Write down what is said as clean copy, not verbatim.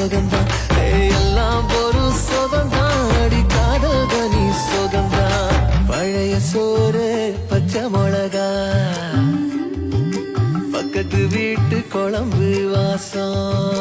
சுகந்தான் எல்லாம் ஒரு சுகந்தான் அடி காதல் தனி சுகந்தான் பழைய சோறு பச்சை மிளகா பக்கத்து வீட்டு குழம்பு வாசம்